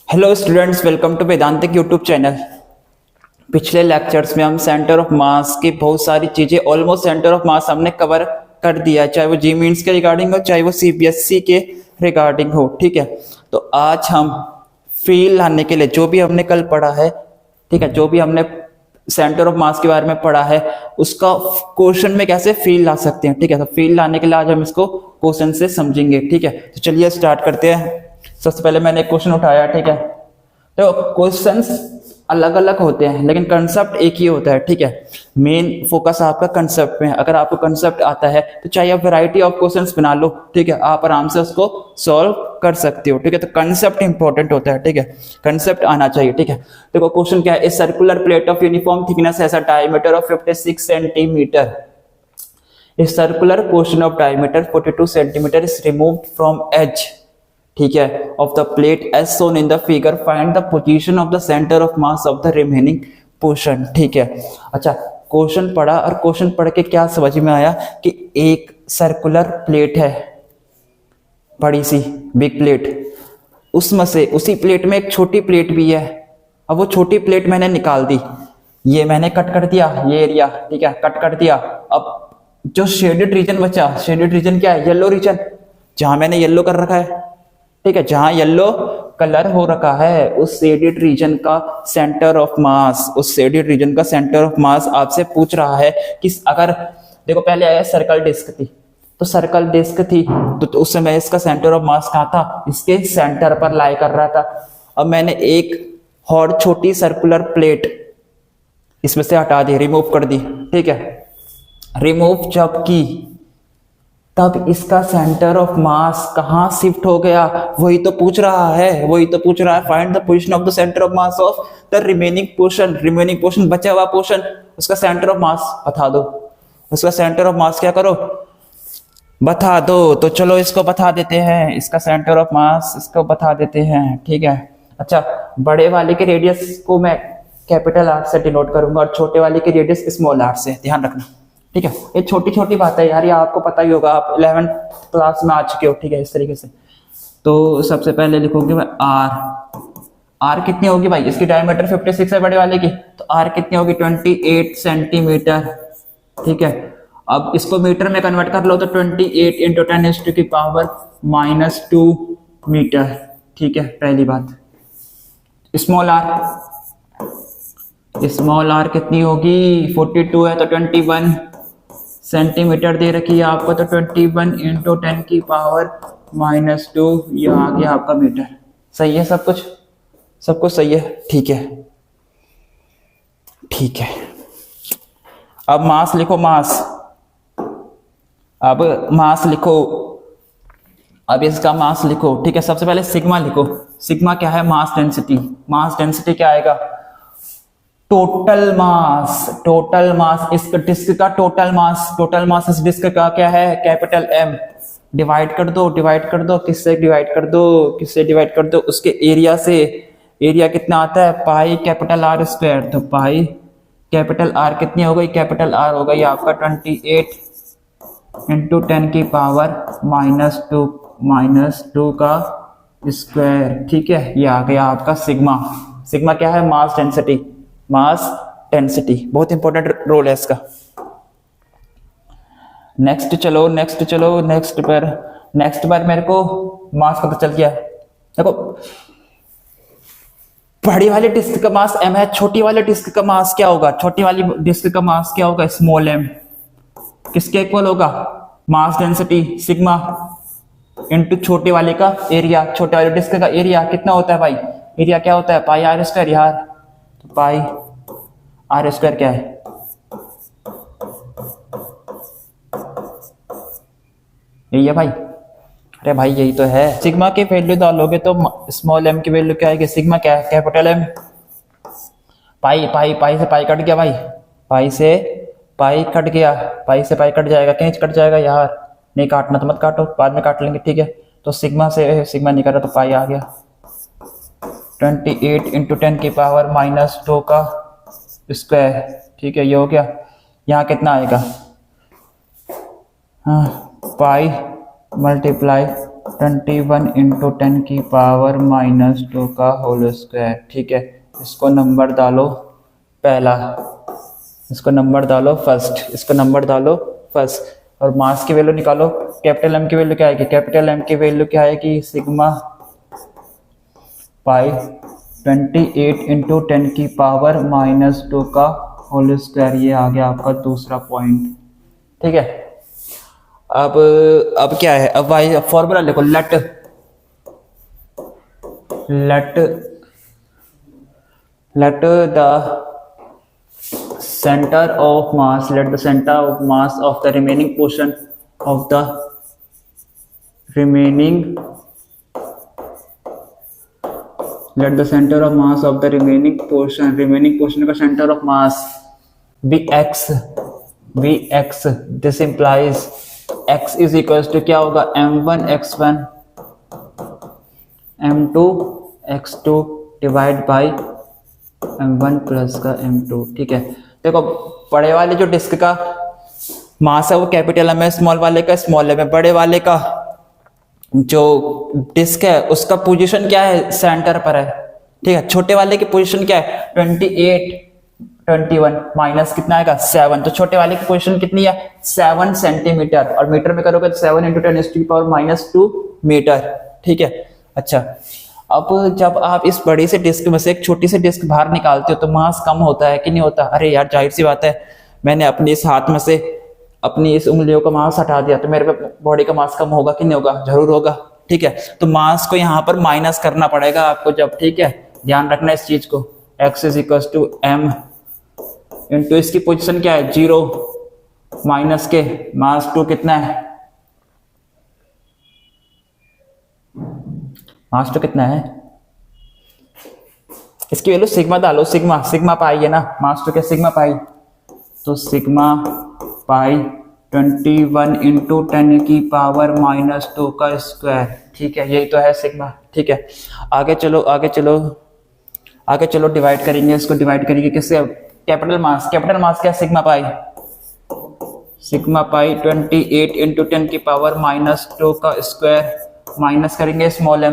Hello students, welcome to Vedantic YouTube channel. पिछले lectures में हम सेंटर ऑफ मास की बहुत सारी चीजें, ऑलमोस्ट सेंटर ऑफ मास हमने कवर कर दिया है, चाहे वो जी मीन्स के रिगार्डिंग हो, चाहे वो सीबीएसई के रिगार्डिंग हो। ठीक है, तो आज हम फील लाने के लिए जो भी हमने कल पढ़ा है, ठीक है, जो भी हमने सेंटर ऑफ मास के बारे में पढ़ा है उसका क्वेश्चन में कैसे फील ला सकते हैं। ठीक है, तो फील लाने के लिए आज हम इसको क्वेश्चन से समझेंगे। ठीक है, तो चलिए स्टार्ट करते हैं। सबसे पहले मैंने एक क्वेश्चन उठाया। ठीक है, तो क्वेश्चंस अलग अलग होते हैं लेकिन कंसेप्ट एक ही होता है। ठीक है, मेन फोकस आपका कंसेप्ट में है। अगर आपको कंसेप्ट आता है तो चाहे आप वैरायटी ऑफ क्वेश्चंस बना लो, ठीक है, आप आराम से उसको सॉल्व कर सकते हो। ठीक है, तो कंसेप्ट इंपॉर्टेंट होता है। ठीक है, कंसेप्ट आना चाहिए। ठीक है, देखो क्वेश्चन क्या है, a circular plate of uniform thickness has a diameter of 56 centimetre. A circular portion of diameter 42 centimetre is removed from edge, ठीक है, of the plate as shown in the figure. Find the position of the centre of mass of the remaining portion. ठीक है, अच्छा, question पढ़ा और question पढ़ के क्या समझ में आया कि एक सर्कुलर प्लेट है, बड़ी सी बिग प्लेट, उसमें से उसी प्लेट में एक छोटी प्लेट भी है। अब वो छोटी प्लेट मैंने निकाल दी, ये मैंने कट कर दिया, ये एरिया, ठीक है, कट कर दिया। अब जो शेडेड रीजन बचा, शेडेड रीजन क्या है, येलो रीजन, जहां मैंने येलो कर रखा है। ठीक है, जहां येलो कलर हो रखा है उस शेडेड रीजन का सेंटर ऑफ मास, उस शेडेड रीजन का सेंटर ऑफ मास आपसे पूछ रहा है कि अगर देखो पहले आया सर्कल डिस्क थी, तो सर्कल डिस्क थी तो उस समय इसका सेंटर ऑफ मास कहाँ था, इसके सेंटर पर लाई कर रहा था। अब मैंने एक और छोटी सर्कुलर प्लेट इसमें से हटा दी, रिमूव कर दी। ठीक है, रिमूव जब की तब इसका सेंटर ऑफ मास कहां शिफ्ट हो गया, वही तो पूछ रहा है, वही तो पूछ रहा है। Find the position of the centre of mass of the remaining portion. Remaining portion, बचा हुआ पोर्शन, उसका सेंटर ऑफ मास बता दो। उसका सेंटर ऑफ मास क्या करो, बता दो। तो चलो इसको बता देते हैं, इसका सेंटर ऑफ मास इसको बता देते हैं। ठीक है, अच्छा, बड़े वाले के रेडियस को मैं कैपिटल आर से डिनोट करूंगा और छोटे वाले के रेडियस स्मॉल आर से, ध्यान रखना। ठीक है, ये छोटी छोटी बात है यार, ये आपको पता ही होगा, आप 11th क्लास में आ चुके हो। ठीक है, इस तरीके से। तो सबसे पहले लिखोगे मैं आर कितनी होगी भाई, इसकी डायमीटर 56 है बड़े वाले की, तो आर कितनी होगी 28 सेंटीमीटर। ठीक है, अब इसको मीटर में कन्वर्ट कर लो तो 28 इंटू 10 की पावर -2 मीटर। ठीक है, पहली बात। स्मॉल आर कितनी होगी, 42 है तो 21 सेंटीमीटर दे रखी है आपको, तो 21 इंटू 10 की पावर -2, ये आ गया आपका मीटर। सही है सब कुछ, सब कुछ सही है। ठीक है, ठीक है, अब मास लिखो, मास, अब मास लिखो, अब इसका मास लिखो। ठीक है, सबसे पहले सिग्मा लिखो। सिग्मा क्या है, मास डेंसिटी। मास डेंसिटी क्या आएगा, टोटल मास, टोटल मास, इस डिस्क का टोटल मास, टोटल मास इस डिस्क का क्या है, कैपिटल एम। डिवाइड कर दो, डिवाइड कर दो, किससे डिवाइड कर दो, किससे डिवाइड कर दो, उसके एरिया से। एरिया कितना आता है, पाई कैपिटल आर स्क्वायर। तो पाई कैपिटल आर कितनी हो गई, कैपिटल आर हो गई आपका 28 इंटू 10 की पावर -2 का स्क्वायर। ठीक है, ये आ गया आपका सिग्मा। सिग्मा क्या है, मास डेंसिटी। मास डेंसिटी बहुत इंपॉर्टेंट रोल है इसका। नेक्स्ट चलो, नेक्स्ट चलो, नेक्स्ट पर मेरे को मास पता चल गया। देखो, बड़ी वाली डिस्क का मास m है, छोटी वाले डिस्क का मास क्या होगा, छोटी वाली डिस्क का मास क्या होगा, स्मॉल m। किसके इक्वल होगा, मास डेंसिटी सिग्मा इनटू छोटे वाले का एरिया। छोटे वाले डिस्क का एरिया कितना होता है भाई, एरिया क्या होता है, पाई आर स्क्वायर यार। तो पाई आर स्क्वायर क्या है, यही है भाई। अरे भाई यही तो है। सिग्मा की वैल्यू डालोगे तो स्मॉल m की वैल्यू क्या आएगी, सिग्मा क्या है, कैपिटल M। पाई पाई पाई से पाई कट गया भाई, पाई से पाई कट गया, पाई से पाई कट जाएगा, कैंच कट जाएगा यार। नहीं काटना तो मत काटो, बाद में काट लेंगे। ठीक है, तो सिग्मा से सिग्मा नहीं कटा तो पाई आ गया 28 इंटू 10 की पावर -2 का स्क्वायर। ठीक है, ये हो गया। यहाँ कितना आएगा, हाँ, पाई मल्टीप्लाई 21 इंटू 10 की पावर -2 का होल स्क्वायर। ठीक है, इसको नंबर डालो पहला, इसको नंबर डालो फर्स्ट, इसको नंबर डालो फर्स्ट, और मास की वैल्यू निकालो। कैपिटल एम की वैल्यू क्या आएगी? कैपिटल एम की वैल्यू क्या आएगी? सिग्मा पाई 28 इंटू 10 की पावर -2 का होल स्क्वायर। ये आ गया आपका दूसरा पॉइंट। ठीक है, अब क्या है? अब वाई फॉर्मूला लिखो, let the center of mass, let the center of mass of the remaining portion of the remaining, let the center of mass of the remaining portion का center of mass be x, this implies x is equals to क्या होगा? m1 x1 m2 x2 divide by m1 plus का m2। ठीक है, देखो बड़े वाले जो डिस्क का मास है वो कैपिटल एम है, स्मॉल वाले का स्मॉल एम है। बड़े वाले का जो डिस्क है उसका पोजीशन क्या है? सेंटर पर है। ठीक है, छोटे वाले की पोजीशन क्या है? 28 21 माइनस कितना आएगा? 7। तो छोटे वाले की पोजीशन कितनी है? 7 सेंटीमीटर, और मीटर में करोगे तो 7 इंटू 10 की पावर -2 मीटर। ठीक है, अच्छा अब जब आप इस बड़ी से डिस्क में से एक छोटी सी डिस्क बाहर निकालते हो तो मास कम होता है कि नहीं होता? अरे यार जाहिर सी बात है, मैंने अपने इस हाथ में से अपनी इस उंगलियों का मास हटा दिया तो मेरे पे बॉडी का मास कम होगा कि नहीं होगा? जरूर होगा। ठीक है, तो मास को यहाँ पर माइनस करना पड़ेगा आपको जब। ठीक है, ध्यान रखना इस चीज को। x is equal to m into इसकी पोजिशन क्या है? 0 माइनस के -2 कितना है? मास कितना है? इसकी वैल्यू सिग्मा डालो, सिग्मा पाई है ना, मास क्या? सिग्मा पाई, तो सिग्मा पाई 21 इंटू 10 की पावर -2 का स्क्वायर। ठीक है, यही तो है सिग्मा। ठीक है, आगे चलो डिवाइड करेंगे, इसको डिवाइड करेंगे किससे? कैपिटल मास क्या? सिग्मा पाई 28 इंटू 10 की पावर -2 का स्क्वायर, माइनस करेंगे स्मॉल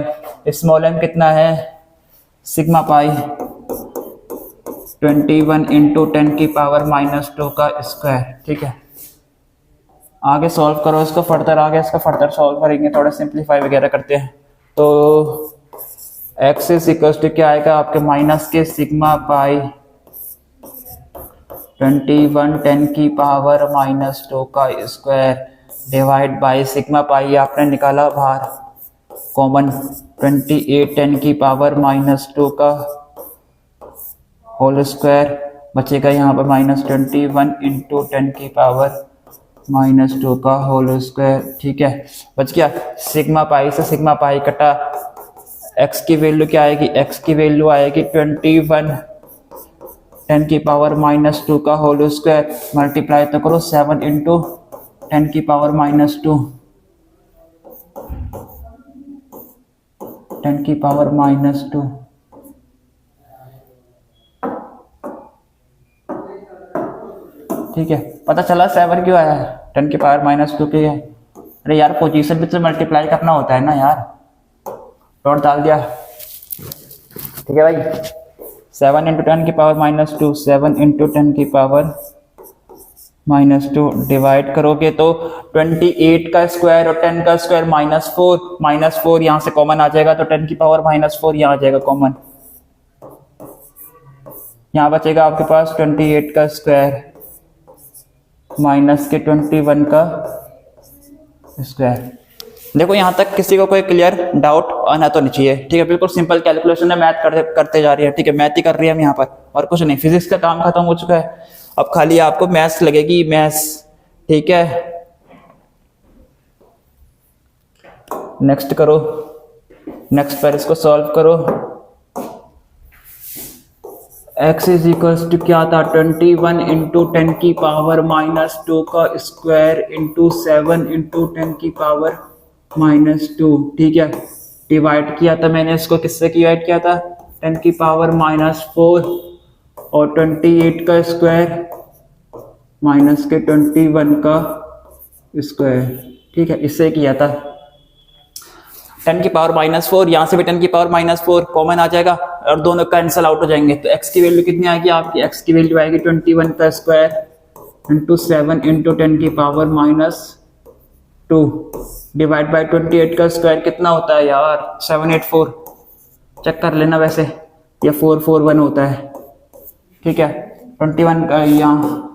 एम कितना है? सिग्मा पाई 21 इंटू 10 की पावर -2 का स्क्वायर। ठीक है, आगे सॉल्व करो इसको फर्दर, आगे इसका फर्दर सॉल्व करेंगे, थोड़ा सिंप्लीफाई वगैरह करते हैं। तो x इज इक्वल टू क्या आएगा आपके? माइनस के सिग्मा पाई 21 10 की पावर -2 का square divide by sigma pi आपने निकाला बाहर कॉमन, 28 10 की पावर -2 का होल स्क्वायर बचेगा यहाँ पर -21 इंटू 10 की पावर -2 का होल स्क्वायर। ठीक है, बच गया। सिग्मा पाई से सिग्मा पाई कटा, x की वैल्यू क्या आएगी? x की वैल्यू आएगी 21 10 की पावर -2 का होल स्क्वायर, मल्टीप्लाई तो करो 7 इंटू 10 की पावर -2, 10 की पावर -2। ठीक है, पता चला 7 क्यों आया है? 10 की पावर -2 की है। अरे यार पोजीशन भी तो मल्टीप्लाई करना होता है ना यार, डॉट डाल दिया। ठीक है भाई, 7 इंटू 10 की पावर -2, 7 इंटू 10 की पावर -2 डिवाइड करोगे तो 28 का स्क्वायर और 10 का स्क्वायर -4 यहाँ से कॉमन आ जाएगा, तो 10 की पावर -4 यहाँ आ जाएगा कॉमन। यहाँ बचेगा आपके पास 28 का स्क्वायर माइनस के 21 का स्क्वायर। देखो यहाँ तक किसी को कोई क्लियर डाउट आना तो नहीं चाहिए। ठीक है, बिल्कुल सिंपल कैलकुलेशन है, मैथ करते जा रही है। ठीक है, मैथ ही कर रही है हम यहाँ पर, और कुछ नहीं। फिजिक्स का काम खत्म हो चुका है, अब खाली आपको मैथ्स लगेगी, मैथ्स। ठीक है, नेक्स्ट करो, नेक्स्ट पर इसको सॉल्व करो। x इज इक्वल टू क्या था? 21 इंटू 10 की पावर -2 का स्क्वायर इंटू 7 इंटू 10 की पावर -2। ठीक है, डिवाइड किया था मैंने इसको, किससे डिवाइड किया था? 10 की पावर -4 और 28 का स्क्वायर माइनस के 21 का स्क्वायर। ठीक है, इससे किया था। 10 की पावर -4, यहाँ से भी 10 की पावर -4 कॉमन आ जाएगा और दोनों कैंसिल आउट हो जाएंगे। तो x की वैल्यू कितनी आएगी आपकी, x की वैल्यू आएगी 21 का स्क्वायर इंटू 7 इंटू 10 की पावर -2 डिवाइड बाई 28 का स्क्वायर कितना होता है यार 784, चेक कर लेना वैसे, या 441 होता है। ठीक है, 21 का यहाँ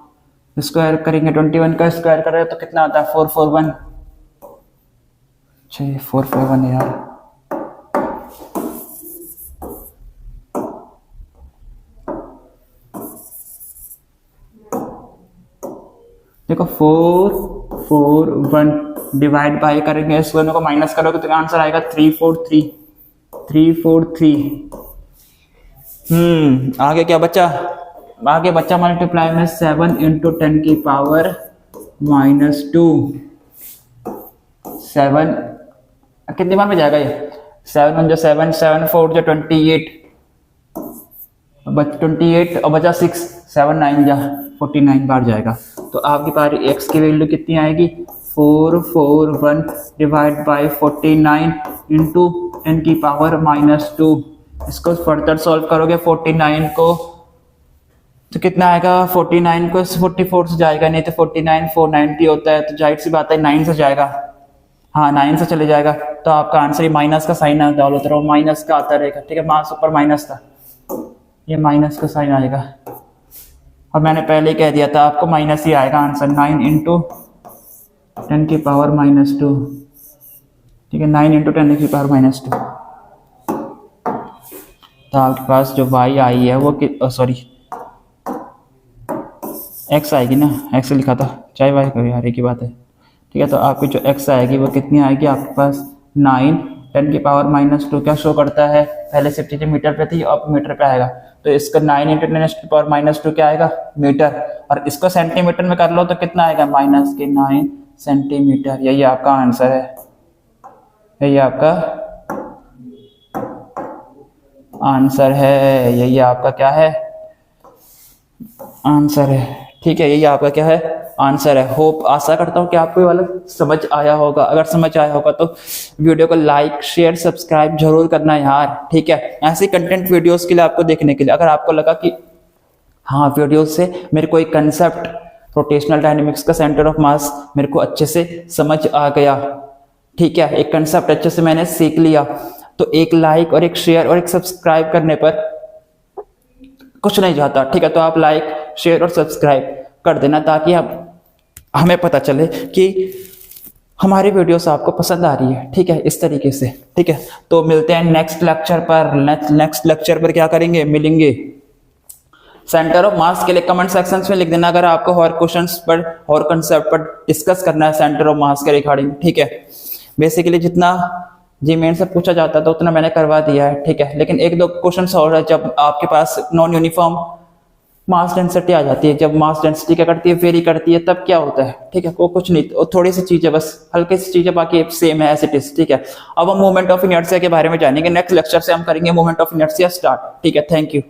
स्क्वायर करेंगे, 21 का स्क्वायर करें तो कितना आता है 441, 441 है यार। देखो 441 डिवाइड बाई करेंगे, इस दोनों को माइनस करोगे तो आंसर आएगा 343। आगे क्या बचा, आगे बच्चा मल्टीप्लाई में 7 इंटू 10 की पावर -2, 7 कितनी बार में जाएगा ये, 7 जो 7, 7 4 जो 28, 28 और बचा 6, 7 9 जा 49 बार जाएगा। तो आपकी पारी x की वैल्यू कितनी आएगी 441 डिवाइड बाई 49 इंटू 10 की पावर -2। इसको फर्दर सॉल्व करोगे 49 को तो कितना आएगा, 49 को 44 से जाएगा, नहीं तो 49 490 होता है, तो जाहिर सी बात है 9 से जाएगा, हाँ 9 से चले जाएगा। तो आपका आंसर ये माइनस का साइन आता है, तो माइनस का आता रहेगा। ठीक है, मास ऊपर माइनस था, ये माइनस का साइन आएगा, और मैंने पहले ही कह दिया था आपको माइनस ही आएगा आंसर, 9 इंटू 10 की पावर -2। ठीक है, 9 इंटू 10 की पावर -2। तो आपके पास जो y आई है वो सॉरी x आएगी ना, x लिखा था, चाहे y कभी यार एक ही बात है। ठीक है, तो आपकी जो x आएगी वो कितनी आएगी आपके पास 9, 10 की पावर -2 क्या शो करता है, पहले से चीजें मीटर पे थी अब मीटर पे आएगा, तो इसका 9 इंटू 10 की पावर -2 क्या आएगा मीटर, और इसको सेंटीमीटर में कर लो तो कितना आएगा -9 सेंटीमीटर। यही आपका आंसर है, यही आपका आंसर है, यही आपका क्या है आंसर है। ठीक है, यही आपका क्या है आंसर है। होप आशा करता हूँ कि आपको ये वाला समझ आया होगा। अगर समझ आया होगा तो वीडियो को लाइक शेयर सब्सक्राइब जरूर करना यार। ठीक है, ऐसी कंटेंट वीडियोस के लिए आपको देखने के लिए, अगर आपको लगा कि हाँ वीडियो से मेरे को एक कंसेप्ट रोटेशनल डायनेमिक्स का सेंटर ऑफ मास मेरे को अच्छे से समझ आ गया, ठीक है, एक कंसेप्ट अच्छे से मैंने सीख लिया, तो एक लाइक और एक शेयर और एक सब्सक्राइब करने पर कुछ नहीं जाता। ठीक है, तो आप लाइक शेयर और सब्सक्राइब कर देना ताकि हमें पता चले कि हमारी वीडियोस आपको पसंद आ रही है। ठीक है, इस तरीके से। ठीक है, तो मिलते हैं नेक्स्ट लेक्चर पर। नेक्स्ट लेक्चर पर क्या करेंगे, मिलेंगे सेंटर ऑफ मास के लिए कमेंट सेक्शन में लिख देना अगर आपको और क्वेश्चंस पर और कंसेप्ट पर डिस्कस करना है सेंटर ऑफ मास के रिगार्डिंग। ठीक है, बेसिकली जितना जी मेन से पूछा जाता था उतना मैंने करवा दिया है। ठीक है, लेकिन एक दो क्वेश्चंस और है, जब आपके पास नॉन यूनिफॉर्म मास डेंसिटी आ जाती है, जब मास डेंसिटी क्या करती है वेरी करती है, तब क्या होता है। ठीक है, वो कुछ नहीं, वो थोड़ी सी चीजें, बस हल्की सी चीजें, बाकी सेम है एज इट इज। ठीक है, अब हम मूवमेंट ऑफ इनर्शिया के बारे में जानेंगे। नेक्स्ट लेक्चर से हम करेंगे मूवमेंट ऑफ इनर्शिया स्टार्ट। ठीक है, थैंक यू।